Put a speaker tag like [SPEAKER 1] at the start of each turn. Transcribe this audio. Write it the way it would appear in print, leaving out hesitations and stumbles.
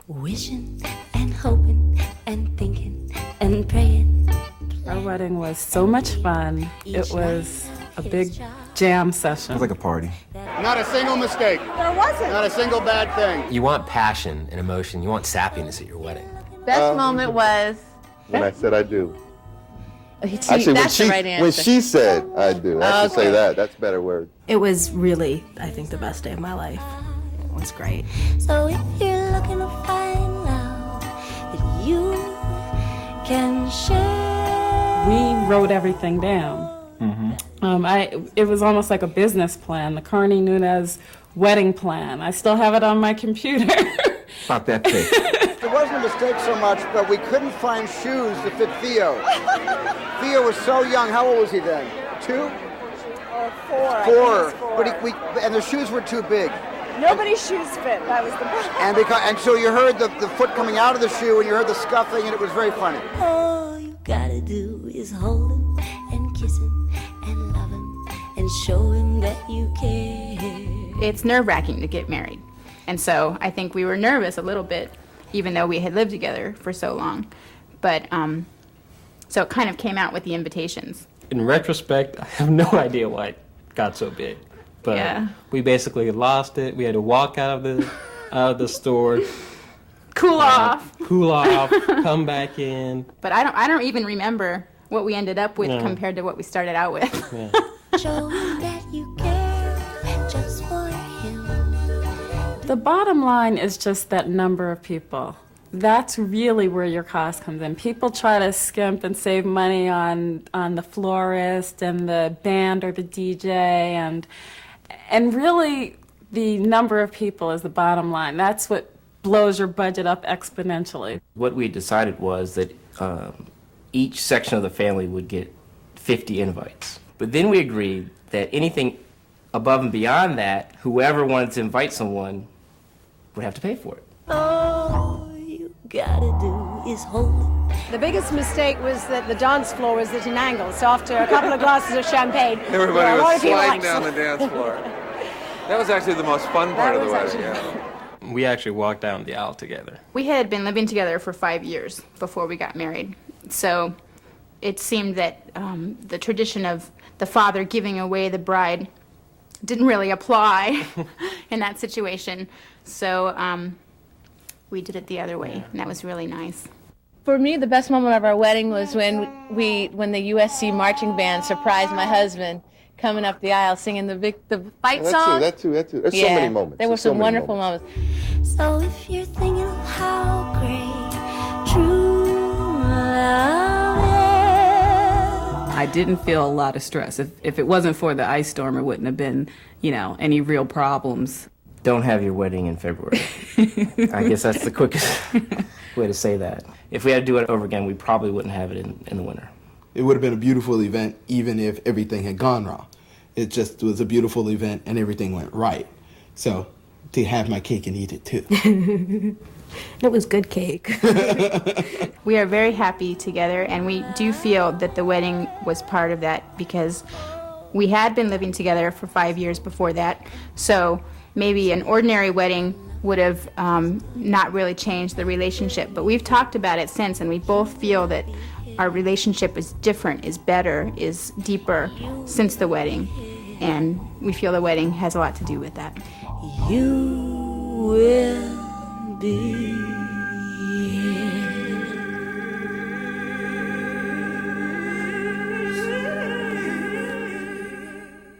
[SPEAKER 1] wishing and hoping and thinking and praying.
[SPEAKER 2] Our wedding was so much fun. It was a big jam session.
[SPEAKER 3] It was like a party.
[SPEAKER 4] Not a single mistake.
[SPEAKER 5] There wasn't.
[SPEAKER 4] Not a single bad thing.
[SPEAKER 6] You want passion and emotion. You want sappiness at your wedding.
[SPEAKER 5] Best moment was
[SPEAKER 7] when I said I do.
[SPEAKER 5] Actually, that's the right answer.
[SPEAKER 7] When she said I do, I should say that. That's a better word.
[SPEAKER 8] It was really, I think, the best day of my life. It was great.
[SPEAKER 1] So if you're looking to find love that you can share.
[SPEAKER 2] We wrote everything down. It was almost like a business plan, the Harvey Nunes wedding plan. I still have it on my computer.
[SPEAKER 3] Not that big.
[SPEAKER 4] It wasn't a mistake so much, but we couldn't find shoes to fit Theo. Theo was so young. How old was he then? 2?
[SPEAKER 5] Or 4.
[SPEAKER 4] Four. But and the shoes were too big.
[SPEAKER 5] Nobody's shoes fit. That was the problem.
[SPEAKER 4] And so you heard the foot coming out of the shoe, and you heard the scuffing, and it was very funny.
[SPEAKER 1] All you gotta do is hold him and kiss him and love him and show him that you care.
[SPEAKER 9] It's nerve-wracking to get married. And so I think we were nervous a little bit, even though we had lived together for so long. But so it kind of came out with the invitations.
[SPEAKER 10] In retrospect, I have no idea why it got so big. But
[SPEAKER 9] Yeah.
[SPEAKER 10] we basically lost it. We had to walk out of the store,
[SPEAKER 9] Cool off.
[SPEAKER 10] come back in.
[SPEAKER 9] But I don't even remember what we ended up with
[SPEAKER 10] No.
[SPEAKER 9] compared to what we started out with.
[SPEAKER 10] Yeah.
[SPEAKER 1] Show him that you care just for him.
[SPEAKER 2] The bottom line is just that number of people. That's really where your cost comes in. People try to skimp and save money on the florist and the band or the DJ, and really the number of people is the bottom line. That's what blows your budget up exponentially.
[SPEAKER 11] What we decided was that each section of the family would get 50 invites. But then we agreed that anything above and beyond that, whoever wanted to invite someone would have to pay for it.
[SPEAKER 1] All you gotta do is hold him.
[SPEAKER 5] The biggest mistake was that the dance floor was at an angle. So after a couple of glasses of champagne,
[SPEAKER 3] Everybody
[SPEAKER 5] a lot
[SPEAKER 3] was
[SPEAKER 5] of people
[SPEAKER 3] sliding
[SPEAKER 5] like-
[SPEAKER 3] down the dance floor. That was actually the most fun part of the wedding. Yeah.
[SPEAKER 10] We actually walked down the aisle together.
[SPEAKER 9] We had been living together for 5 years before we got married. So it seemed that the tradition of the father giving away the bride didn't really apply in that situation. So we did it the other way, and that was really nice.
[SPEAKER 5] For me, the best moment of our wedding was when the USC marching band surprised my husband coming up the aisle singing the fight song.
[SPEAKER 7] That too. There's so many moments.
[SPEAKER 5] There were
[SPEAKER 7] There's so
[SPEAKER 5] some
[SPEAKER 7] many
[SPEAKER 5] wonderful moments.
[SPEAKER 1] So if you're thinking of how great true love is.
[SPEAKER 12] I didn't feel a lot of stress. If it wasn't for the ice storm, it wouldn't have been, any real problems.
[SPEAKER 11] Don't have your wedding in February. I guess that's the quickest way to say that. If we had to do it over again, we probably wouldn't have it in the winter.
[SPEAKER 13] It would have been a beautiful event even if everything had gone wrong. It just was a beautiful event and everything went right. So to have my cake and eat it too.
[SPEAKER 8] It was good cake.
[SPEAKER 9] We are very happy together, and we do feel that the wedding was part of that because we had been living together for 5 years before that. So maybe an ordinary wedding would have not really changed the relationship. But we've talked about it since, and we both feel that our relationship is different, is better, is deeper since the wedding. And we feel the wedding has a lot to do with that.
[SPEAKER 1] You will be